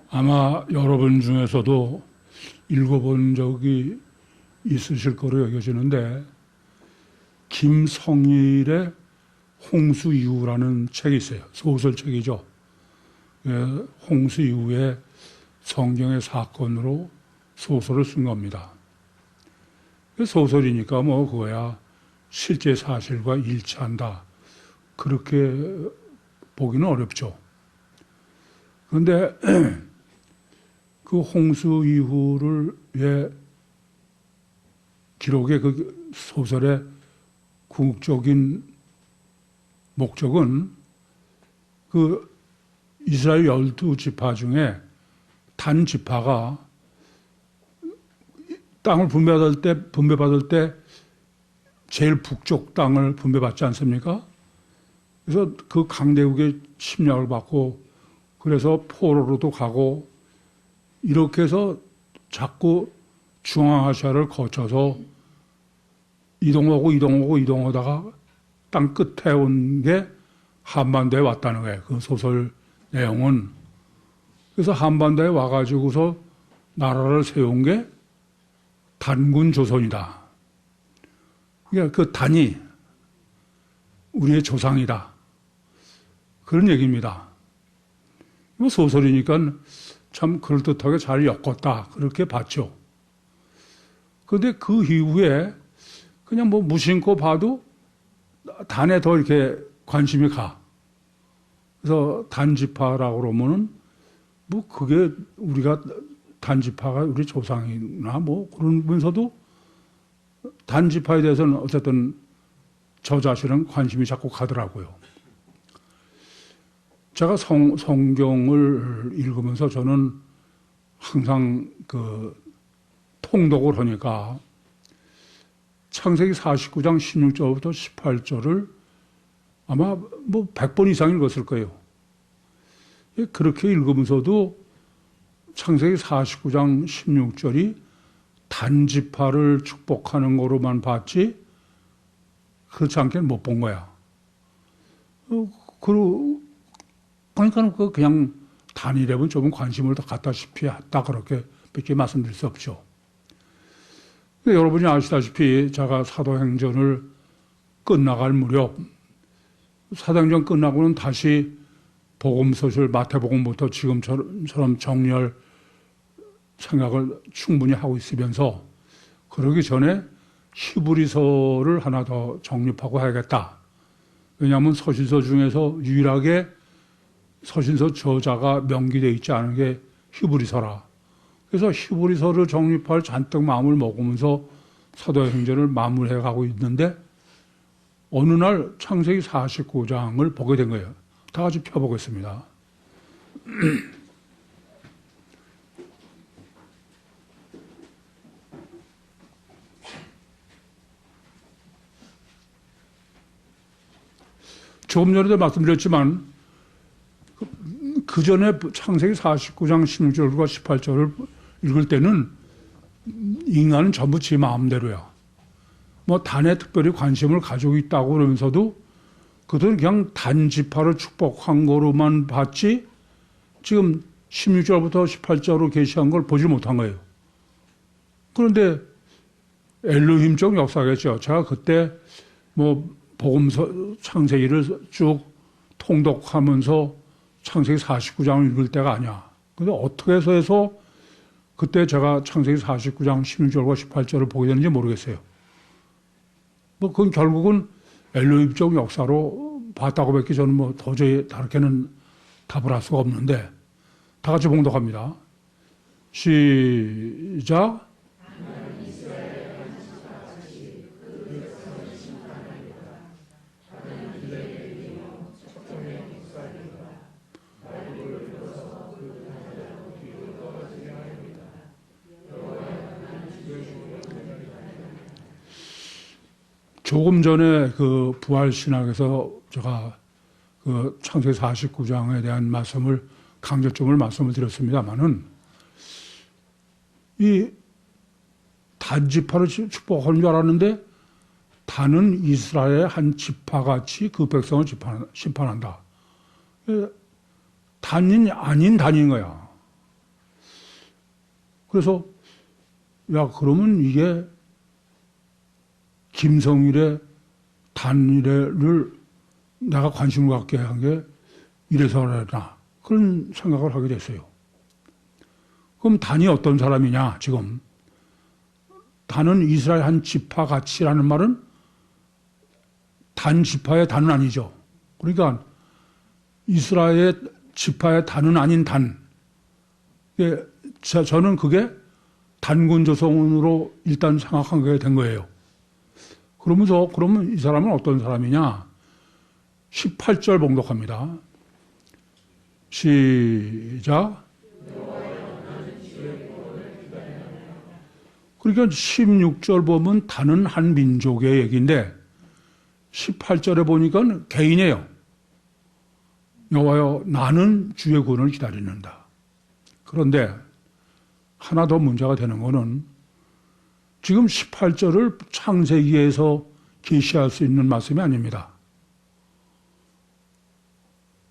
아마 여러분 중에서도 읽어본 적이 있으실 거로 여겨지는데 김성일의 홍수 이후라는 책이 있어요. 소설책이죠. 홍수 이후에 성경의 사건으로 소설을 쓴 겁니다. 소설이니까 뭐 그거야 실제 사실과 일치한다. 그렇게 보기는 어렵죠. 그런데 그 홍수 이후를 기록의 그 소설의 궁극적인 목적은 그 이스라엘 12지파 중에 단 지파가 땅을 분배받을 때 제일 북쪽 땅을 분배받지 않습니까? 그래서 그 강대국의 침략을 받고 그래서 포로로도 가고 이렇게 해서 자꾸 중앙아시아를 거쳐서 이동하다가 땅 끝에 온 게 한반도에 왔다는 거예요. 그 소설 내용은. 그래서 한반도에 와가지고서 나라를 세운 게 단군 조선이다. 그러니까 그 단이 우리의 조상이다. 그런 얘기입니다. 뭐 소설이니까 참 그럴듯하게 잘 엮었다. 그렇게 봤죠. 그런데 그 이후에 그냥 뭐 무심코 봐도 단에 더 이렇게 관심이 가. 그래서 단지파라고 그러면은 뭐 그게 우리가 단지파가 우리 조상이나 뭐 그러면서도 단지파에 대해서는 어쨌든 저 자신은 관심이 자꾸 가더라고요. 제가 성경을 읽으면서 저는 항상 그 통독을 하니까 창세기 49장 16절부터 18절을 아마 뭐 100번 이상 읽었을 거예요. 그렇게 읽으면서도 창세기 49장 16절이 단지파를 축복하는 거로만 봤지 그렇지 않게는 못 본 거야. 그러니까 그냥 단일에는 조금 관심을 더 갖다시피 했다 그렇게 밖에 말씀드릴 수 없죠. 여러분이 아시다시피 제가 사도행전을 끝나갈 무렵 사도행전 끝나고는 다시 복음서실 마태복음부터 지금처럼 정리할 생각을 충분히 하고 있으면서 그러기 전에 히브리서를 하나 더 정립하고 해야겠다. 왜냐하면 서신서 중에서 유일하게 서신서 저자가 명기되어 있지 않은 게 히브리서라. 그래서 히브리서를 정립할 잔뜩 마음을 먹으면서 사도행전을 마무리해 가고 있는데 어느 날 창세기 49장을 보게 된 거예요. 다 같이 펴보겠습니다. 조금 전에도 말씀드렸지만 그 전에 창세기 49장 16절과 18절을 읽을 때는 인간은 전부 지 마음대로야. 뭐 단에 특별히 관심을 가지고 있다고 그러면서도 그들은 그냥 단지파를 축복한 거로만 봤지 지금 16절부터 18절로 계시한 걸 보지 못한 거예요. 그런데 엘로힘적 역사겠죠. 제가 그때 뭐 복음서 창세기를 쭉 통독하면서 창세기 49장을 읽을 때가 아니야. 근데 어떻게 해서 그때 제가 창세기 49장 16절과 18절을 보게 되는지 모르겠어요. 뭐 그건 결국은 엘로힘적 역사로 봤다고 밖에 저는 뭐 도저히 다르게는 답을 할 수가 없는데 다 같이 봉독합니다. 시작. 조금 전에 그 부활신학에서 제가 그 창세기 49장에 대한 말씀을 강조점을 말씀을 드렸습니다만은 이 단지파를 축복하는 줄 알았는데 단은 이스라엘의 한 지파같이 그 백성을 심판한다. 단인 아닌 단인 거야. 그래서 야, 그러면 이게 김성일의 단일회를 내가 관심을 갖게 한 게 이래서 그러나 그런 생각을 하게 됐어요. 그럼 단이 어떤 사람이냐? 지금 단은 이스라엘 한 지파 같이라는 말은 단 지파의 단은 아니죠. 그러니까 이스라엘 지파의 단은 아닌 단. 저는 그게 단군 조성으로 일단 생각하게 된 거예요. 그러면서 그러면 이 사람은 어떤 사람이냐? 18절 봉독합니다. 시작. 그러니까 16절 보면 단은 한 민족의 얘기인데 18절에 보니까 개인이에요. 여호와여, 나는 주의 구원을 기다리는다. 그런데 하나 더 문제가 되는 거는 지금 18절을 창세기에서 계시할 수 있는 말씀이 아닙니다.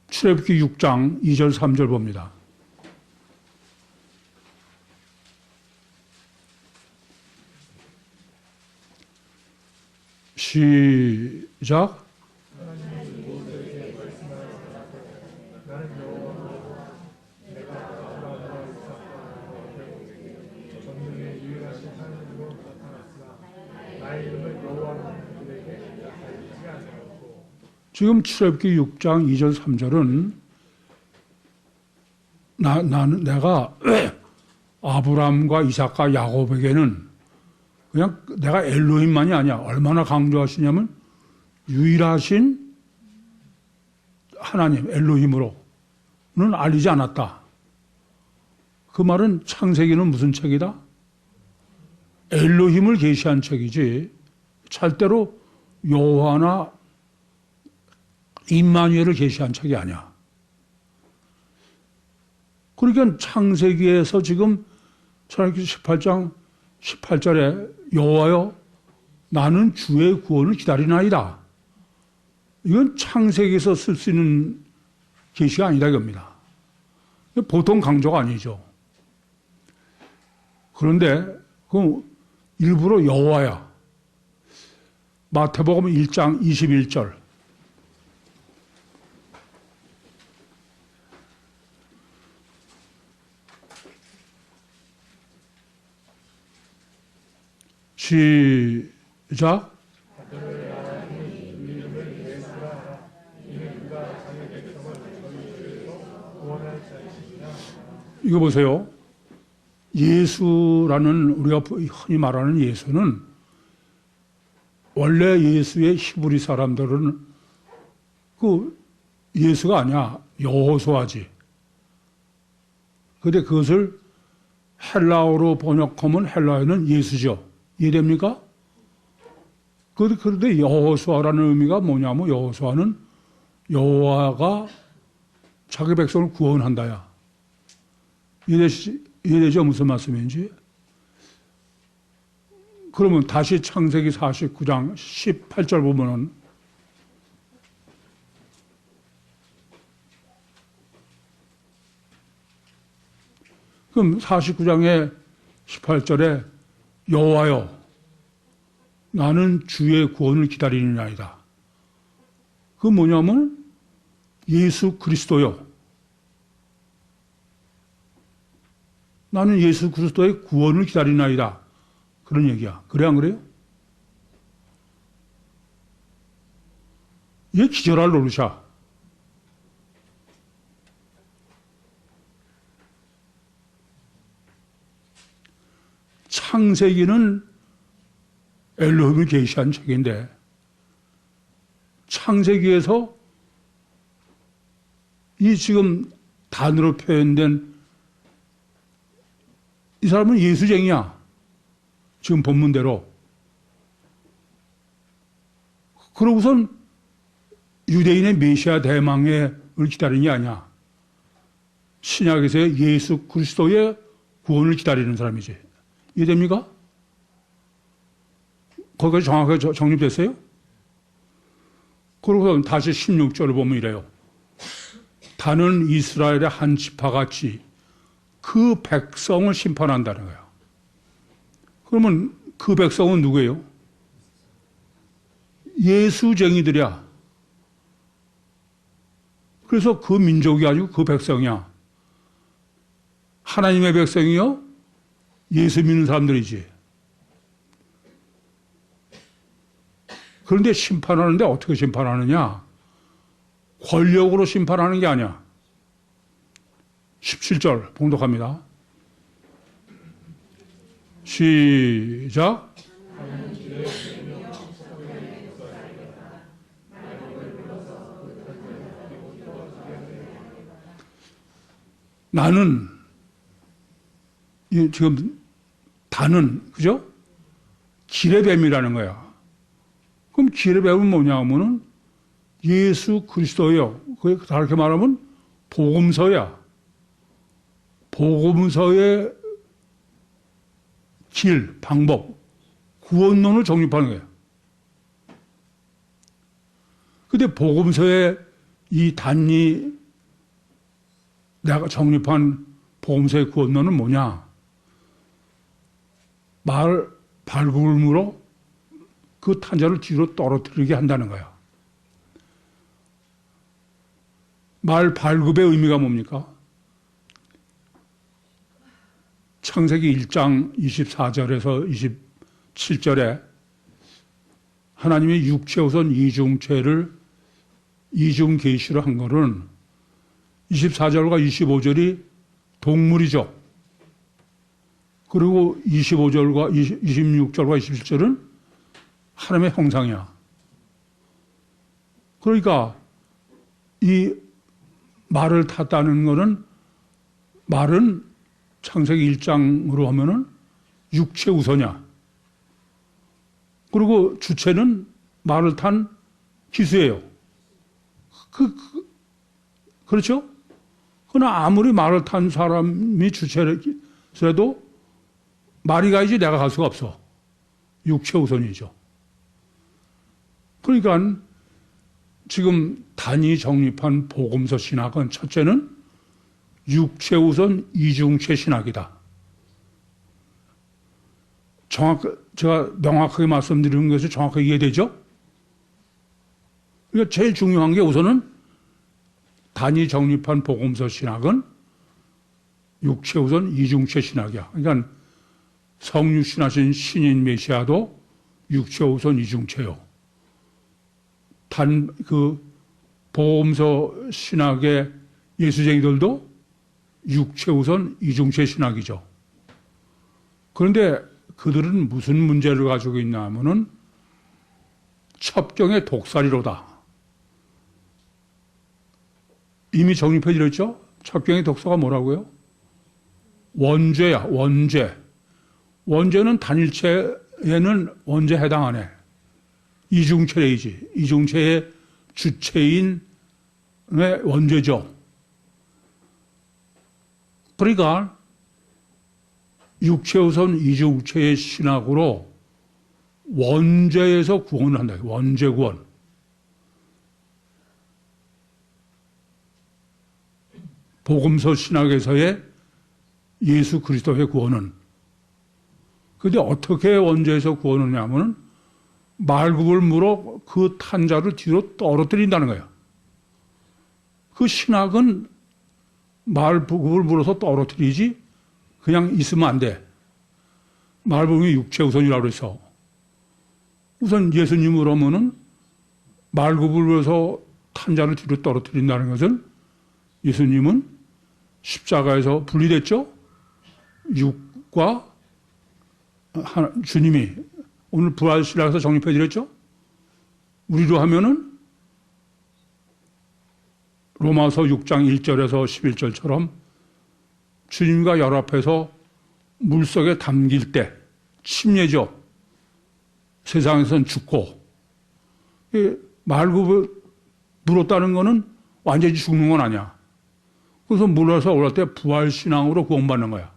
출애굽기 6장 2절 3절 봅니다. 시작. 지금 출애굽기 6장 2절 3절은 내가 아브라함과 이삭과 야곱에게는 그냥 내가 엘로힘만이 아니야. 얼마나 강조하시냐면 유일하신 하나님 엘로힘으로는 알리지 않았다. 그 말은 창세기는 무슨 책이다? 엘로힘을 계시한 책이지 절대로 여호와나 임마누엘을 계시한 책이 아니야. 그러니까 창세기에서 지금 창세기 18장 18절에 여호와여, 나는 주의 구원을 기다리나이다. 이건 창세기에서 쓸 수 있는 계시가 아니다 이겁니다. 보통 강조가 아니죠. 그런데 그 일부러 여호와야. 마태복음 1장 21절. 시작. 이거 보세요. 예수라는 우리가 흔히 말하는 예수는 원래 예수의 히브리 사람들은 그 예수가 아니야. 여호수아지. 그런데 그것을 헬라어로 번역하면 헬라어는 예수죠. 이해됩니까? 그런데 여호수아라는 의미가 뭐냐면 여호수아는 여호와가 자기 백성을 구원한다야. 이해되죠? 무슨 말씀인지? 그러면 다시 창세기 49장 18절 보면은 그럼 49장의 18절에 여호와여, 나는 주의 구원을 기다리느냐이다. 그 뭐냐면 예수 그리스도요. 나는 예수 그리스도의 구원을 기다리나이다. 그런 얘기야. 그래 안 그래요? 이게 기절할 노릇이야. 창세기는 엘로힘을 계시한 책인데 창세기에서 이 지금 단어로 표현된 이 사람은 예수쟁이야. 지금 본문대로. 그러고선 유대인의 메시아 대망을 기다리는 게 아니야. 신약에서의 예수 그리스도의 구원을 기다리는 사람이지. 이해됩니까? 거기까지 정확하게 정립됐어요? 그러고선 다시 16절을 보면 이래요. 단은 이스라엘의 한 지파같이 그 백성을 심판한다는 거예요. 그러면 그 백성은 누구예요? 예수쟁이들이야. 그래서 그 민족이 아니고 그 백성이야. 하나님의 백성이요? 예수 믿는 사람들이지. 그런데 심판하는데 어떻게 심판하느냐? 권력으로 심판하는 게 아니야. 17절 봉독합니다. 시작. 나는 지금 단은 그죠? 길의 뱀이라는 거야. 그럼 길의 뱀은 뭐냐 하면은 예수 그리스도예요. 그게 다르게 말하면 복음서야. 복음서의 길, 방법, 구원론을 정립하는 거예요. 근데 복음서의 이 단이 내가 정립한 복음서의 구원론은 뭐냐? 말 발굴물로 그 탄자를 뒤로 떨어뜨리게 한다는 거야. 말 발굽의 의미가 뭡니까? 창세기 1장 24절에서 27절에 하나님이 육체우선 이중체를 이중계시로 한 거는 24절과 25절이 동물이죠. 그리고 25절과 26절과 27절은 하나님의 형상이야. 그러니까 이 말을 탔다는 거는 말은 창세기 1장으로 하면은 육체 우선이야. 그리고 주체는 말을 탄 기수예요. 그렇죠? 그러나 아무리 말을 탄 사람이 주체라도 말이 가야지 내가 갈 수가 없어. 육체 우선이죠. 그러니까 지금 단이 정립한 복음서 신학은 첫째는 육체 우선 이중체 신학이다. 제가 명확하게 말씀드리는 것이 정확하게 이해되죠? 그러니까 제일 중요한 게 우선은 단이 정립한 복음서 신학은 육체 우선 이중체 신학이야. 그러니까 성육신하신 신인 메시아도 육체 우선 이중체요. 복음서 신학의 예수쟁이들도 육체 우선 이중체 신학이죠. 그런데 그들은 무슨 문제를 가지고 있냐 하면은 첩경의 독살이로다. 이미 정립해 드렸죠? 첩경의 독서가 뭐라고요? 원죄야, 원죄. 원죄는 단일체에는 원죄 해당 안 해. 이중체이지. 이중체의 주체인의 원죄죠. 그러니까 육체 우선 이중체의 신학으로 원죄에서 구원을 한다. 원죄 구원. 복음서 신학에서의 예수 그리스도의 구원은. 그런데 어떻게 원죄에서 구원을 하냐면 말굽을 물어 그 탄자를 뒤로 떨어뜨린다는 거예요. 그 신학은 말굽을 물어서 떨어뜨리지 그냥 있으면 안 돼. 말굽이 육체 우선이라고 그래서 우선 예수님으로 하면은 말굽을 물어서 탄자를 뒤로 떨어뜨린다는 것은 예수님은 십자가에서 분리됐죠? 육과 주님이 오늘 부활신학에서 정립해 드렸죠? 우리로 하면은 로마서 6장 1절에서 11절처럼 주님과 연합해서 물속에 담길 때 침례죠. 세상에선 죽고 말굽을 물었다는 거는 완전히 죽는 건 아니야. 그래서 물어서 올라올 때 부활신앙으로 구원받는 거야.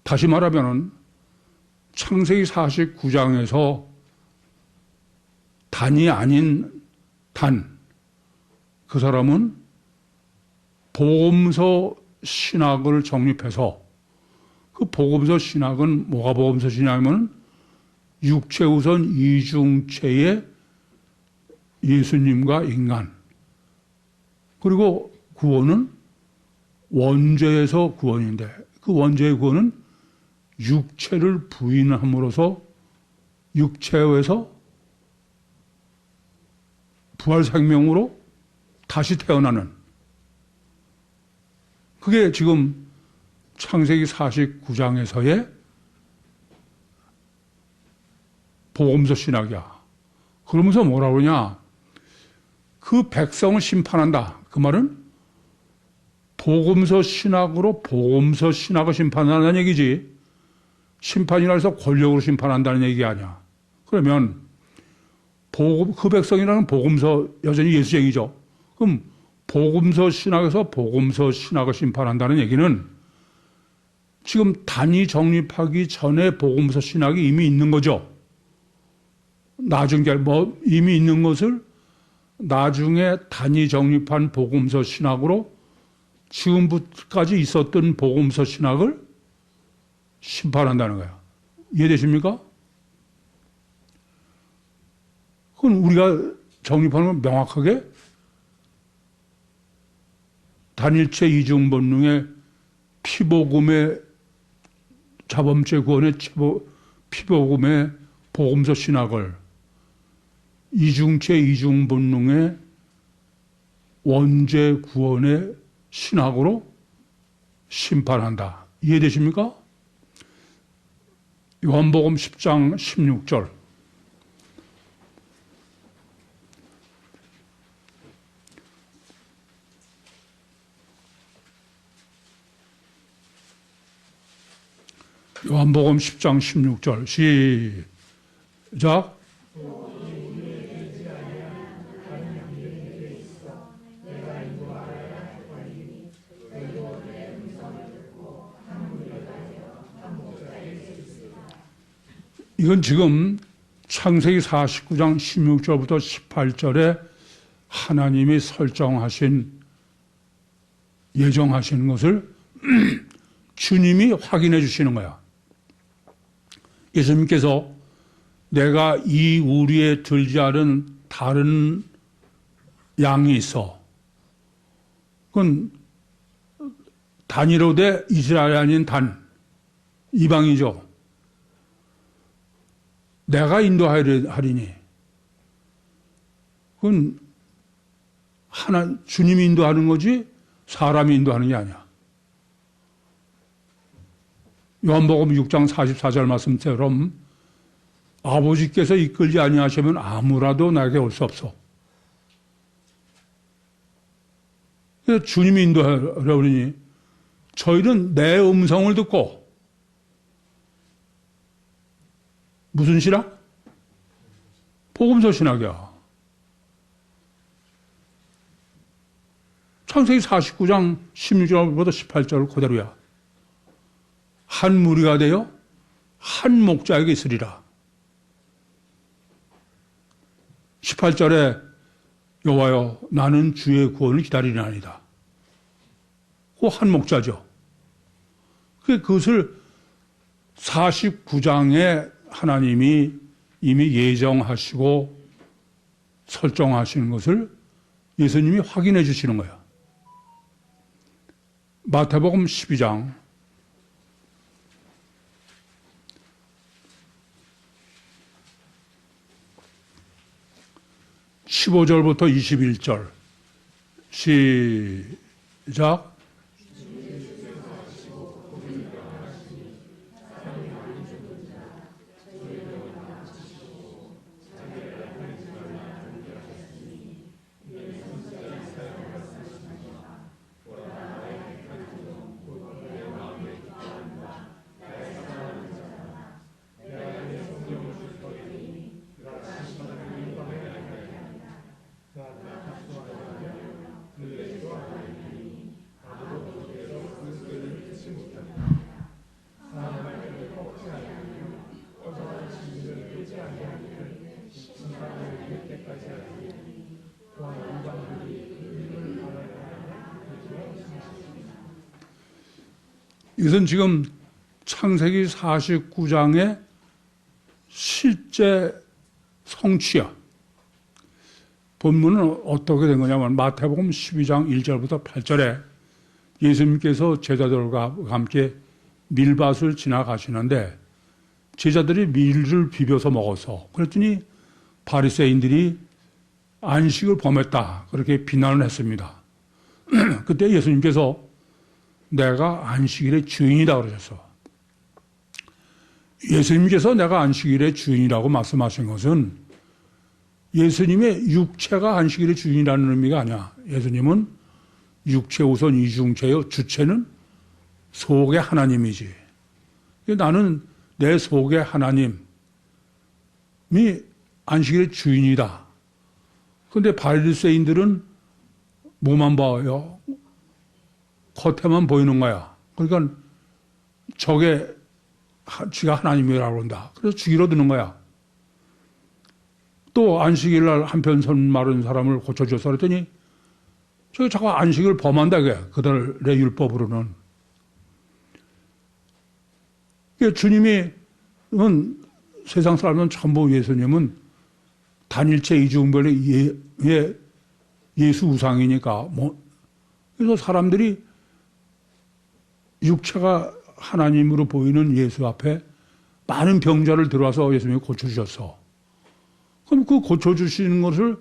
다시 말하면은 창세기 49장에서 단이 아닌 단, 그 사람은 복음서 신학을 정립해서 그 복음서 신학은 뭐가 복음서 신학이냐면 육체 우선 이중체의 예수님과 인간 그리고 구원은 원죄에서 구원인데 그 원죄의 구원은 육체를 부인함으로써 육체에서 부활 생명으로 다시 태어나는 그게 지금 창세기 49장에서의 복음서 신학이야. 그러면서 뭐라 그러냐? 그 백성을 심판한다. 그 말은 복음서 신학으로 복음서 신학을 심판한다는 얘기지. 심판이라 해서 권력으로 심판한다는 얘기 아니야. 그러면 그 백성이라는 복음서 여전히 예수쟁이죠. 그럼 복음서 신학에서 복음서 신학을 심판한다는 얘기는 지금 단위 정립하기 전에 복음서 신학이 이미 있는 거죠. 나중에 이미 있는 것을 나중에 단위 정립한 복음서 신학으로 지금부터까지 있었던 복음서 신학을 심판한다는 거야. 이해되십니까? 그건 우리가 정립하는 건 명확하게 단일체 이중 본능의 피복음의 자범죄 구원의 피복음의 복음서 신학을 이중체 이중 본능의 원죄 구원의 신학으로 심판한다. 이해되십니까? 요한복음 10장 16절. 요한복음 10장 16절 시작. 이건 지금 창세기 49장 16절부터 18절에 하나님이 설정하신 예정하신 것을 주님이 확인해 주시는 거야. 예수님께서 내가 이 우리에 들지 않은 다른 양이 있어. 그건 단이로 돼 이스라엘이 아닌 단, 이방이죠. 내가 인도하리니. 그건 주님이 인도하는 거지 사람이 인도하는 게 아니야. 요한복음 6장 44절 말씀처럼 아버지께서 이끌지 아니하시면 아무라도 나에게 올 수 없어. 그래서 주님이 인도하려니 저희는 내 음성을 듣고 무슨 신학? 복음서 신학이야. 창세기 49장 16절부터 18절 그대로야. 한 무리가 되어 한 목자에게 있으리라. 18절에 여호와여 나는 주의 구원을 기다리나이다. 그 한 목자죠. 그것을 49장에 하나님이 이미 예정하시고 설정하시는 것을 예수님이 확인해 주시는 거야. 마태복음 12장 15절부터 21절 시작. 이것은 지금 창세기 49장의 실제 성취야. 본문은 어떻게 된 거냐면 마태복음 12장 1절부터 8절에 예수님께서 제자들과 함께 밀밭을 지나가시는데 제자들이 밀을 비벼서 먹어서 그랬더니 바리새인들이 안식을 범했다 그렇게 비난을 했습니다. 그때 예수님께서 내가 안식일의 주인이다 그러셨어. 예수님께서 내가 안식일의 주인이라고 말씀하신 것은 예수님의 육체가 안식일의 주인이라는 의미가 아니야. 예수님은 육체 우선 이중체요. 주체는 속의 하나님이지. 나는 내 속의 하나님이 안식일의 주인이다. 그런데 바리새인들은 뭐만 봐요? 겉에만 보이는 거야. 그러니까 저게 지가 하나님이라고 한다. 그래서 죽이러 드는 거야. 또 안식일 날 한편 손 마른 사람을 고쳐줘서 그랬더니 저기 자꾸 안식을 범한다 이게 그들의 율법으로는. 주님이 세상 사람은 전부 예수님은 단일체 이중별의 예수 우상이니까 그래서 사람들이 육체가 하나님으로 보이는 예수 앞에 많은 병자를 들어와서 예수님이 고쳐주셨어. 그럼 그 고쳐주시는 것을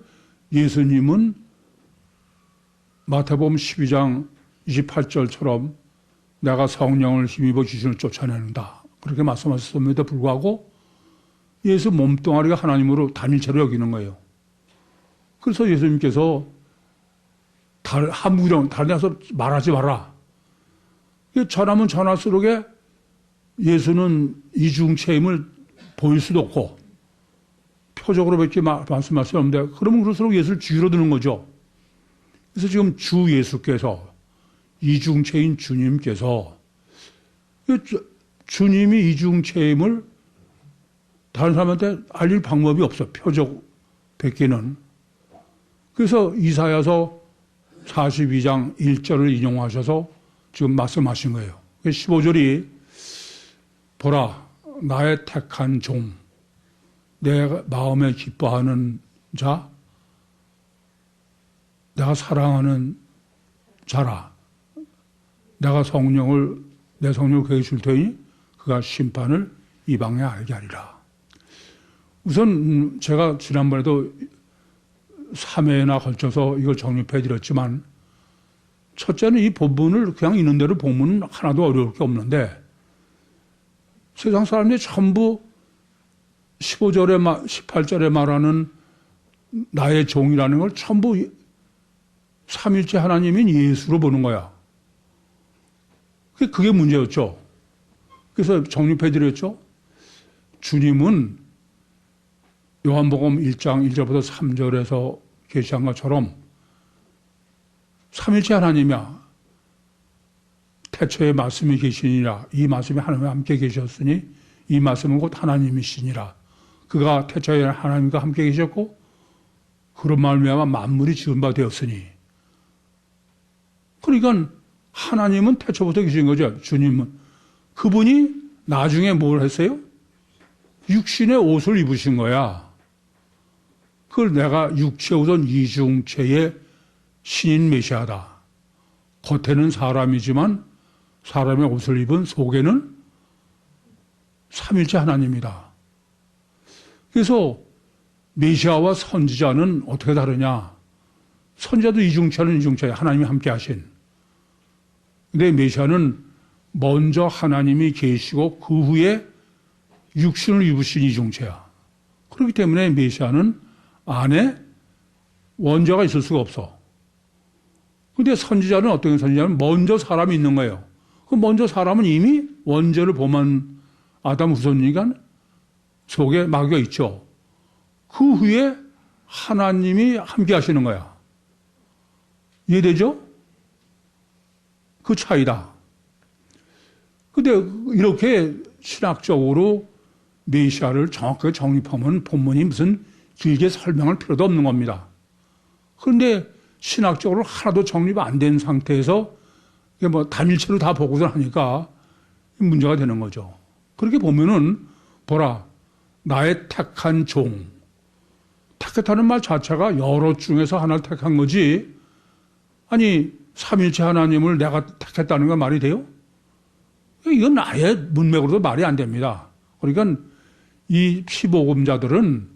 예수님은 마태복음 12장 28절처럼 내가 성령을 힘입어 귀신을 쫓아내는다. 그렇게 말씀하셨음에도 불구하고 예수 몸뚱아리가 하나님으로 단일체로 여기는 거예요. 그래서 예수님께서 다른 데서 말하지 마라. 전하면 전할수록 예수는 이중체임을 보일 수도 없고 표적으로밖에 말씀할 수 없는데 그러면 그럴수록 예수를 죽이러 드는 거죠. 그래서 지금 주 예수께서 이중체인 주님께서 주님이 이중체임을 다른 사람한테 알릴 방법이 없어. 표적 뵙기는. 그래서 이사야서 42장 1절을 인용하셔서 지금 말씀하신 거예요. 15절이 보라 나의 택한 종 내 마음에 기뻐하는 자 내가 사랑하는 자라 내가 내 성령을 그에게 줄 테니 그가 심판을 이방에 알게 하리라. 우선 제가 지난번에도 3회나 걸쳐서 이걸 정립해 드렸지만 첫째는 이 본문을 그냥 있는 대로 보면 하나도 어려울 게 없는데 세상 사람들이 전부 15절에 18절에 말하는 나의 종이라는 걸 전부 삼일째 하나님인 예수로 보는 거야. 그게 문제였죠. 그래서 정립해 드렸죠. 주님은 요한복음 1장 1절부터 3절에서 계시한 것처럼 삼일째 하나님이야. 태초에 말씀이 계시니라. 이 말씀이 하나님과 함께 계셨으니 이 말씀은 곧 하나님이시니라. 그가 태초에 하나님과 함께 계셨고 그런 말미암아 만물이 지은 바 되었으니. 그러니까 하나님은 태초부터 계신 거죠. 주님은. 그분이 나중에 뭘 했어요? 육신의 옷을 입으신 거야. 그걸 내가 육체 우선 이중체의 신인 메시아다. 겉에는 사람이지만 사람의 옷을 입은 속에는 삼일째 하나님이다. 그래서 메시아와 선지자는 어떻게 다르냐? 선지자도 이중체는 이중체야. 하나님이 함께 하신. 근데 메시아는 먼저 하나님이 계시고 그 후에 육신을 입으신 이중체야. 그렇기 때문에 메시아는 안에 원자가 있을 수가 없어. 근데 선지자는 어떤 선지자는 먼저 사람이 있는 거예요. 그 먼저 사람은 이미 원죄를 범한 아담 후손이니까 속에 마귀가 있죠. 그 후에 하나님이 함께 하시는 거야. 이해되죠? 그 차이다. 근데 이렇게 신학적으로 메시아를 정확하게 정립하면 본문이 무슨 길게 설명할 필요도 없는 겁니다. 그런데 신학적으로 하나도 정립 안 된 상태에서 단일체로 다 보고들 하니까 문제가 되는 거죠. 그렇게 보면은 보라, 나의 택한 종. 택했다는 말 자체가 여러 중에서 하나를 택한 거지. 아니, 삼일체 하나님을 내가 택했다는 건 말이 돼요? 이건 아예 문맥으로도 말이 안 됩니다. 그러니까 이 피복음자들은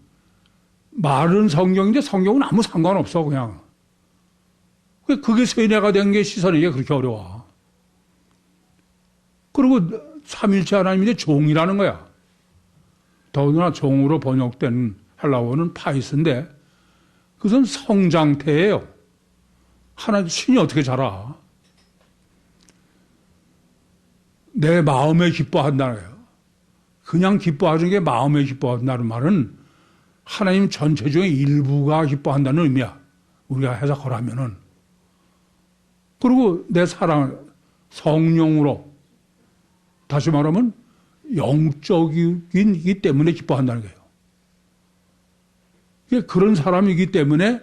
말은 성경인데 성경은 아무 상관없어, 그냥. 그게 세뇌가 된 게 시선이게 그렇게 어려워. 그리고 삼일체 하나님인데 종이라는 거야. 더구나 종으로 번역된 헬라어는 파이스인데 그것은 성장태예요. 하나님 신이 어떻게 자라? 내 마음에 기뻐한다는 거예요. 그냥 기뻐하는 게 마음에 기뻐한다는 말은 하나님 전체 중에 일부가 기뻐한다는 의미야. 우리가 해석하라면은. 그리고 내 사랑, 성령으로, 다시 말하면 영적이기 때문에 기뻐한다는 거예요. 그런 사람이기 때문에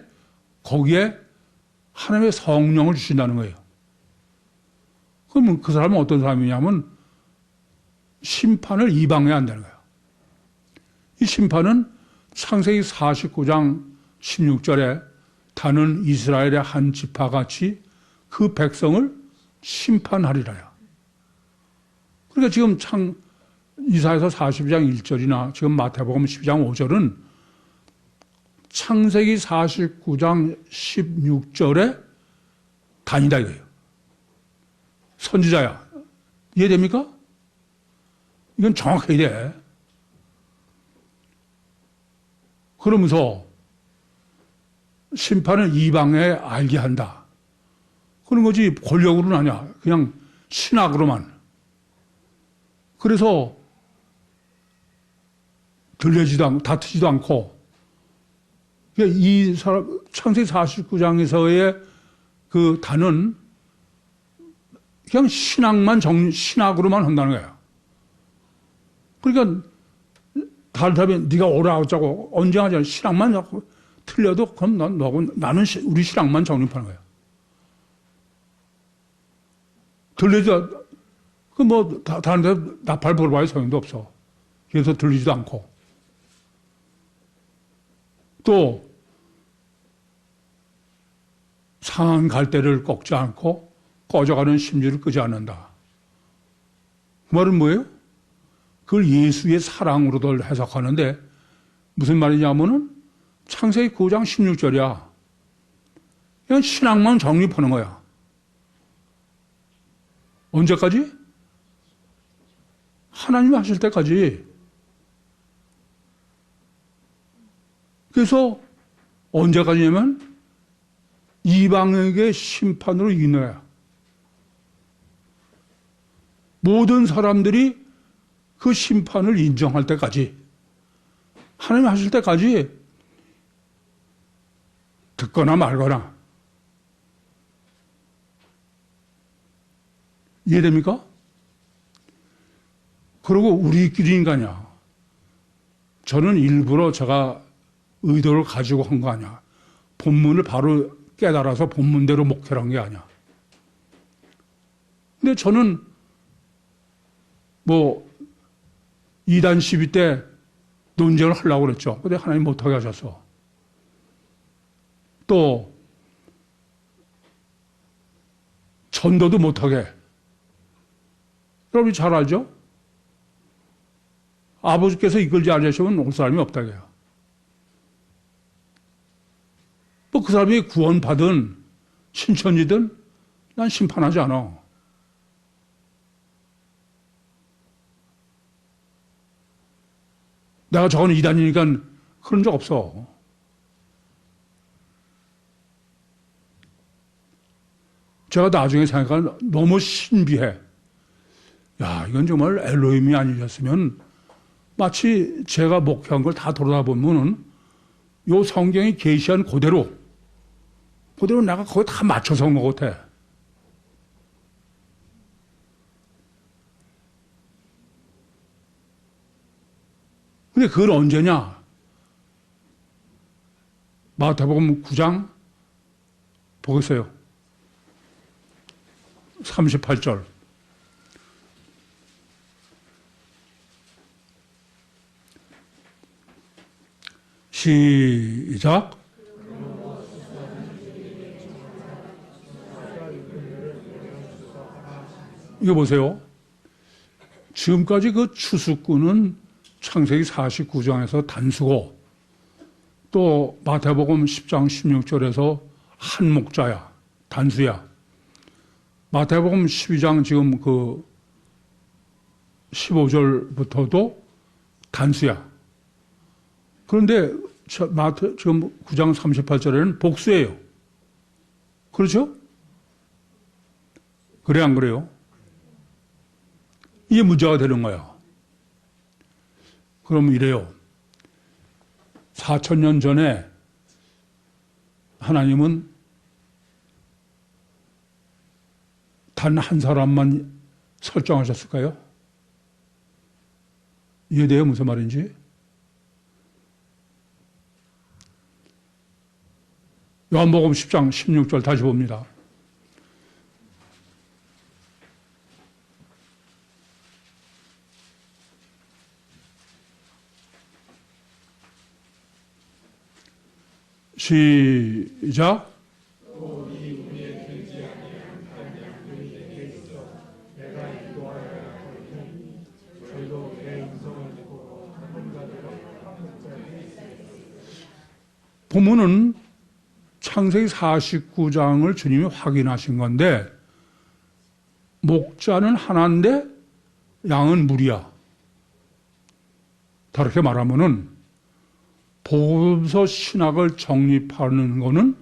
거기에 하나님의 성령을 주신다는 거예요. 그러면 그 사람은 어떤 사람이냐면 심판을 이방해야 한다는 거예요. 이 심판은 창세기 49장 16절에 다는 이스라엘의 한 지파같이 그 백성을 심판하리라요. 그러니까 지금 이사야서 40장 1절이나 지금 마태복음 12장 5절은 창세기 49장 16절에 단이다 이거예요. 선지자야. 이해됩니까? 이건 정확해야 돼. 그러면서 심판을 이방에 알게 한다. 그런 거지 권력으로는 아니야. 그냥 신학으로만. 그래서 다투지도 않고 이 사람 창세기 49장에서의 그 단은 그냥 신학으로만 한다는 거야. 그러니까 다른 사람이 네가 오라고 하자고 언제 하자 신학만 자꾸 틀려도 그럼 나는 우리 신학만 정립하는 거야. 들리지 다른 데 나팔 불어봐야 소용도 없어. 그래서 들리지도 않고. 또 상한 갈대를 꺾지 않고 꺼져가는 심지를 끄지 않는다. 그 말은 뭐예요? 그걸 예수의 사랑으로들 해석하는데 무슨 말이냐면은 창세기 9장 16절이야. 그냥 신앙만 정립하는 거야. 언제까지? 하나님이 하실 때까지. 그래서 언제까지냐면 이방에게 심판으로 인해야. 모든 사람들이 그 심판을 인정할 때까지, 하나님 하실 때까지 듣거나 말거나. 이해됩니까? 그리고 우리끼리 인간이야. 저는 일부러 제가 의도를 가지고 한 거 아니야. 본문을 바로 깨달아서 본문대로 목회를 한 게 아니야. 근데 저는 2단 12 때 논쟁을 하려고 그랬죠. 근데 하나님 못하게 하셔서. 또 전도도 못하게. 여러분이 잘 알죠? 아버지께서 이끌지 않으시면 올 사람이 없다고요. 그 사람이 구원받은 신천지든 난 심판하지 않아. 내가 저건 이단이니까 그런 적 없어. 제가 나중에 생각하면 너무 신비해. 야, 이건 정말 엘로힘이 아니셨으면 마치 제가 목회한 걸 다 돌아보면은 요 성경이 계시한 그대로 내가 거기 다 맞춰서 온 것 같아. 근데 그건 언제냐? 마태복음 9장 보겠어요. 38절. 시작. 이거 보세요. 지금까지 그 추수꾼은 창세기 49장에서 단수고 또 마태복음 10장 16절에서 한 목자야, 단수야. 마태복음 12장 지금 그 15절부터도 단수야. 그런데 지금 9장 38절에는 복수예요. 그렇죠? 그래 안 그래요? 이게 문제가 되는 거야. 그럼 이래요. 4,000년 전에 하나님은 단 한 사람만 설정하셨을까요? 이해돼요? 무슨 말인지? 요한복음 10장 16절 다시 봅니다. 시작. 본문은 창세기 49장을 주님이 확인하신 건데 목자는 하나인데 양은 무리야. 다르게 말하면은 복음서 신학을 정립하는 거는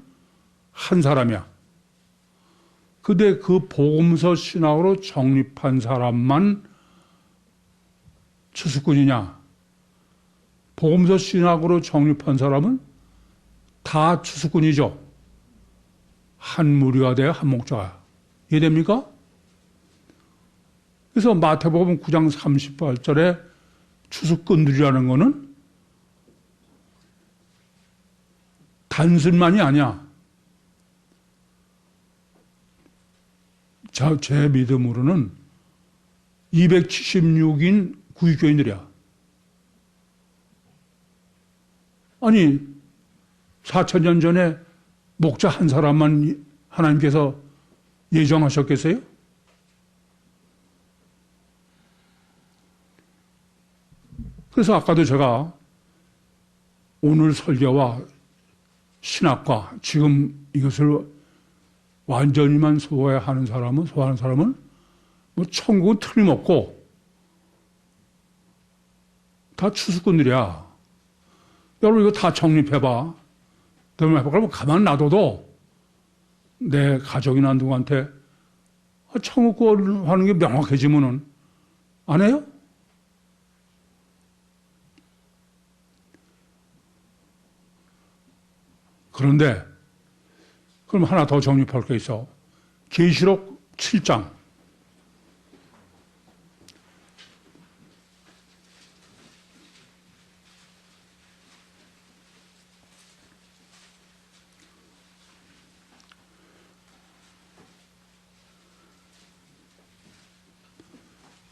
한 사람이야. 근데 그 복음서 신학으로 정립한 사람만 추수꾼이냐? 복음서 신학으로 정립한 사람은 다 추수꾼이죠. 한 무리가 돼야 한 목자가. 이해됩니까? 그래서 마태복음 9장 38절에 추수꾼들이라는 거는 단순만이 아니야. 제 믿음으로는 276인 구익교인들이야. 아니 4,000년 전에 목자 한 사람만 하나님께서 예정하셨겠어요? 그래서 아까도 제가 오늘 설교와 신학과 지금 이것을 완전히만 소화하는 사람은 뭐 천국은 틀림없고 다 추수꾼들이야. 여러분 이거 다 정립해봐. 그러면 가만 놔둬도 내 가족이나 누구한테 천국 구원하는 게 명확해지면은 안 해요? 그런데 그럼 하나 더 정립할 게 있어. 계시록 7장.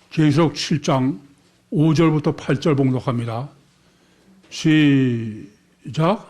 계시록 7장 5절부터 8절 봉독합니다. 시작.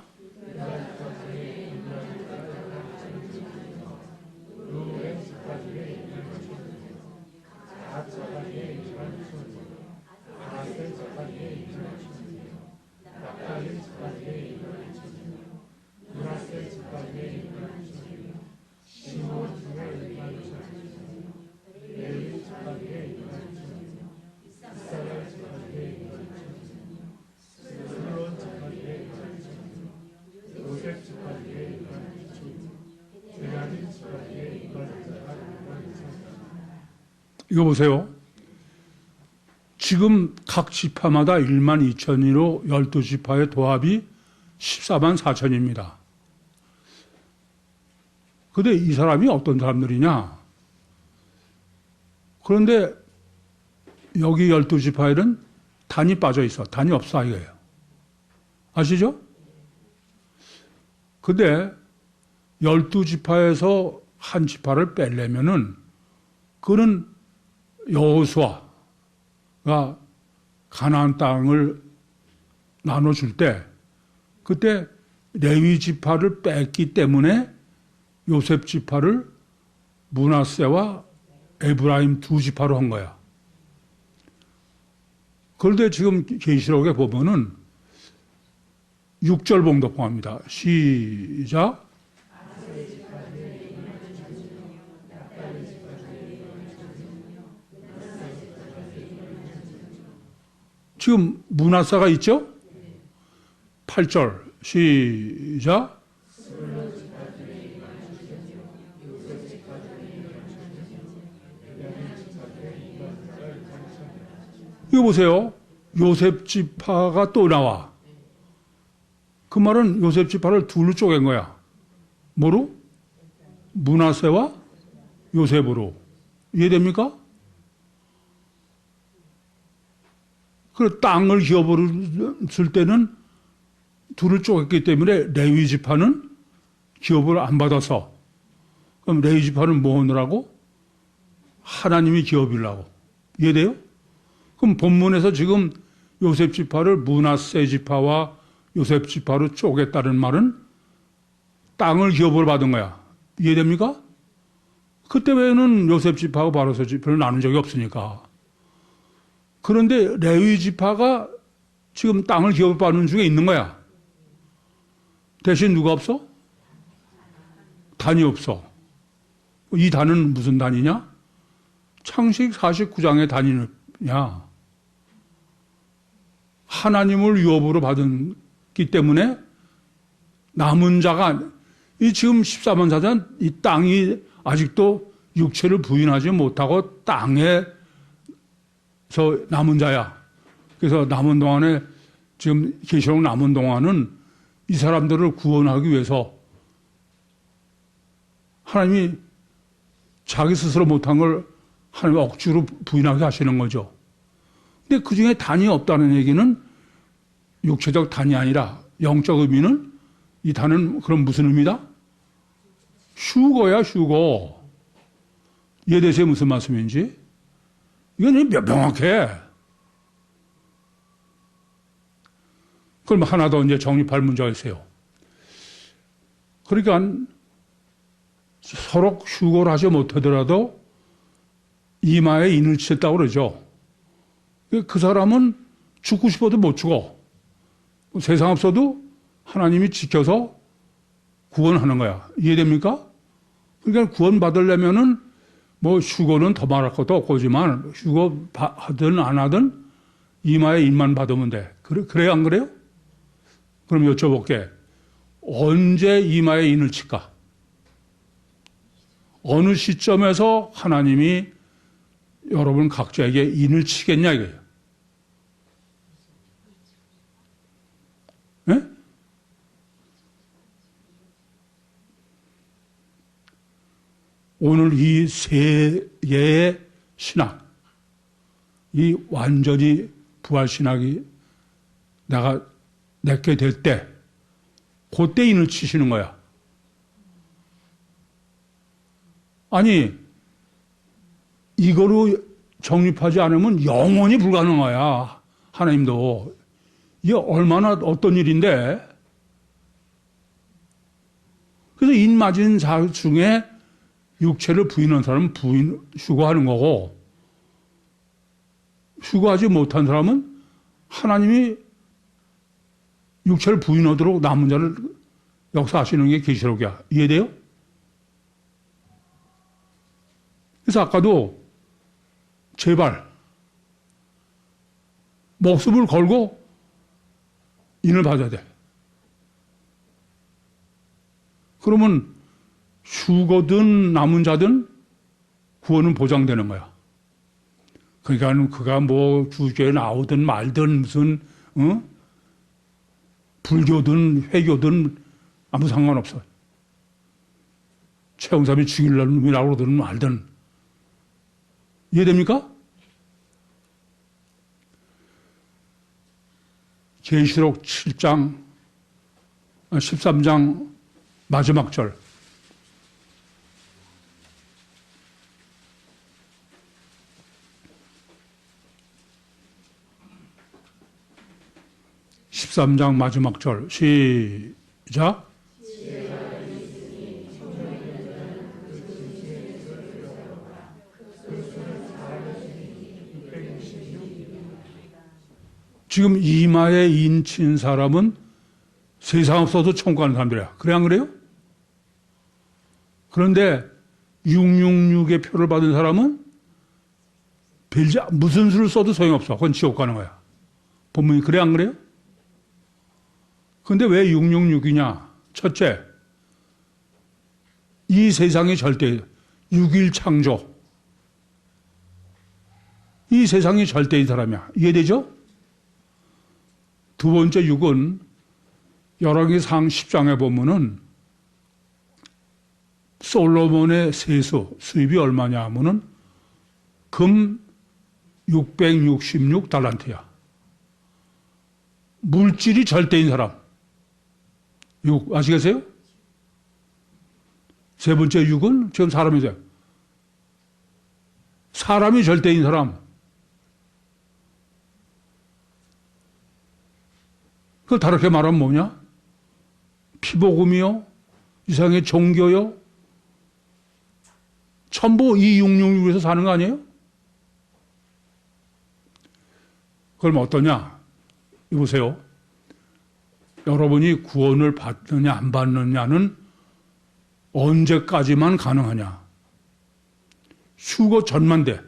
이거 보세요. 지금 각 지파마다 1만 2천이로 12지파의 도합이 14만 4천입니다. 근데 이 사람이 어떤 사람들이냐? 그런데 여기 12지파에는 단이 빠져 있어. 단이 없어 이거예요. 아시죠? 근데 12지파에서 한 지파를 빼려면은 그는 여호수아가 가나안 땅을 나눠줄 때 그때 레위 지파를 뺐기 때문에 요셉 지파를 므낫세와 에브라임 두 지파로 한 거야. 그런데 지금 계시록에 보면은 6절 봉독합니다. 시작. 지금 므낫세가 있죠? 8절 시작. 이거 보세요. 요셉 지파가 또 나와. 그 말은 요셉 지파를 둘로 쪼갠 거야. 뭐로? 므낫세와 요셉으로. 이해됩니까? 그 땅을 기업으로 쓸 때는 둘을 쪼갰기 때문에 레위 지파는 기업을 안 받아서, 그럼 레위 지파는 뭐 하느라고? 하나님이 기업이라고. 이해돼요? 그럼 본문에서 지금 요셉 지파를 므낫세 지파와 요셉 지파로 쪼갰다는 말은 땅을 기업으로 받은 거야. 이해됩니까? 그때 외에는 요셉 지파하고 바로세 지파를 나눈 적이 없으니까. 그런데 레위 지파가 지금 땅을 기업으로 받는 중에 있는 거야. 대신 누가 없어? 단이 없어. 이 단은 무슨 단이냐? 창세기 49장의 단이냐? 하나님을 유업으로 받기 때문에 남은 자가, 이 지금 14만 사전, 이 땅이 아직도 육체를 부인하지 못하고 땅에서 남은 자야. 그래서 남은 동안에, 지금 계시록 남은 동안은 이 사람들을 구원하기 위해서 하나님이 자기 스스로 못한 걸 하나님 억지로 부인하게 하시는 거죠. 근데 그 중에 단이 없다는 얘기는 육체적 단이 아니라 영적 의미는, 이 단은 그럼 무슨 의미다? 휴거야, 휴거. 이해되세요? 무슨 말씀인지? 이건 명확해. 그럼 하나 더 이제 정립할 문제가 있어요. 그러니까 서로 휴거를 하지 못하더라도 이마에 인을 쳤다고 그러죠. 그 사람은 죽고 싶어도 못 죽어. 세상 없어도 하나님이 지켜서 구원하는 거야. 이해됩니까? 그러니까 구원 받으려면은 뭐 휴거는 더 말할 것도 없고지만 휴거 하든 안 하든 이마에 인만 받으면 돼. 그래요? 안 그래요? 그럼 여쭤볼게. 언제 이마에 인을 칠까? 어느 시점에서 하나님이 여러분 각자에게 인을 치겠냐 이거예요. 네? 오늘 이 세계의 신학, 이 완전히 부활신학이 내가 내게 될 때, 그때 인을 치시는 거야. 아니, 이거로 정립하지 않으면 영원히 불가능해야, 하나님도. 이게 얼마나 어떤 일인데? 그래서 인 맞은 자 중에 육체를 부인한 사람은 휴거하는 거고, 휴거하지 못한 사람은 하나님이 육체를 부인하도록 남은 자를 역사하시는 게 계시록이야. 이해돼요? 그래서 아까도 제발 목숨을 걸고 인을 받아야 돼. 그러면 휴거든 남은 자든 구원은 보장되는 거야. 그러니까 그가 뭐 주교에 나오든 말든 무슨 불교든 회교든 아무 상관없어. 최영삼이 죽이려는 놈이라고 그러든 말든. 이해됩니까? 계시록 7장 13장 마지막 절. 1 13장 마지막 절 시작. 지금 이마에 인친 사람은 세상 없어도 천국하는 사람들이야. 그래 안 그래요? 그런데 666의 표를 받은 사람은 무슨 수를 써도 소용없어. 그건 지옥 가는 거야. 본문이 그래 안 그래요? 그런데 왜 666이냐? 첫째, 이 세상의 절대 6일 창조. 이 세상이 절대인 사람이야. 이해되죠? 두 번째 6은 열왕기상 10장에 보면은 솔로몬의 세수, 수입이 얼마냐 하면은 금 666달란트야. 물질이 절대인 사람. 6, 아시겠어요? 세 번째 6은 지금 사람이죠. 사람이 절대인 사람. 그걸 다르게 말하면 뭐냐? 피복음이요? 이상의 종교요? 전부 이 666에서 사는 거 아니에요? 그럼 어떠냐? 이보세요. 여러분이 구원을 받느냐 안 받느냐는 언제까지만 가능하냐? 휴거 전만 돼.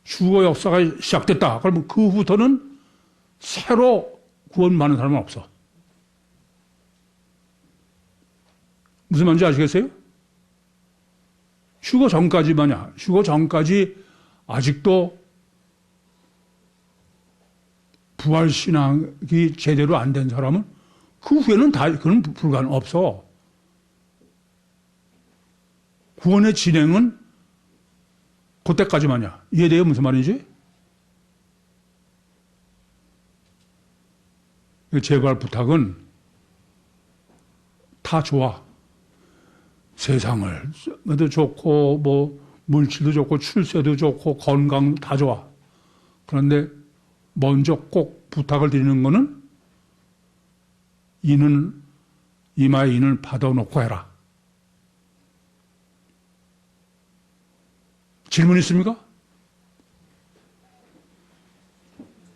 휴거 역사가 시작됐다. 그러면 그 후부터는 새로 구원받는 사람은 없어. 무슨 말인지 아시겠어요? 휴거 전까지만이야. 휴거 전까지 아직도 부활신앙이 제대로 안 된 사람은 그 후에는 그건 불가능 없어. 구원의 진행은 그때까지만이야. 이해돼요? 무슨 말인지? 제발 부탁은 다 좋아. 세상을 도 좋고 뭐 물질도 좋고 출세도 좋고 건강 다 좋아. 그런데 먼저 꼭 부탁을 드리는 거는 이마에 인을 받아놓고 해라. 질문 있습니까?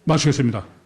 마치겠습니다.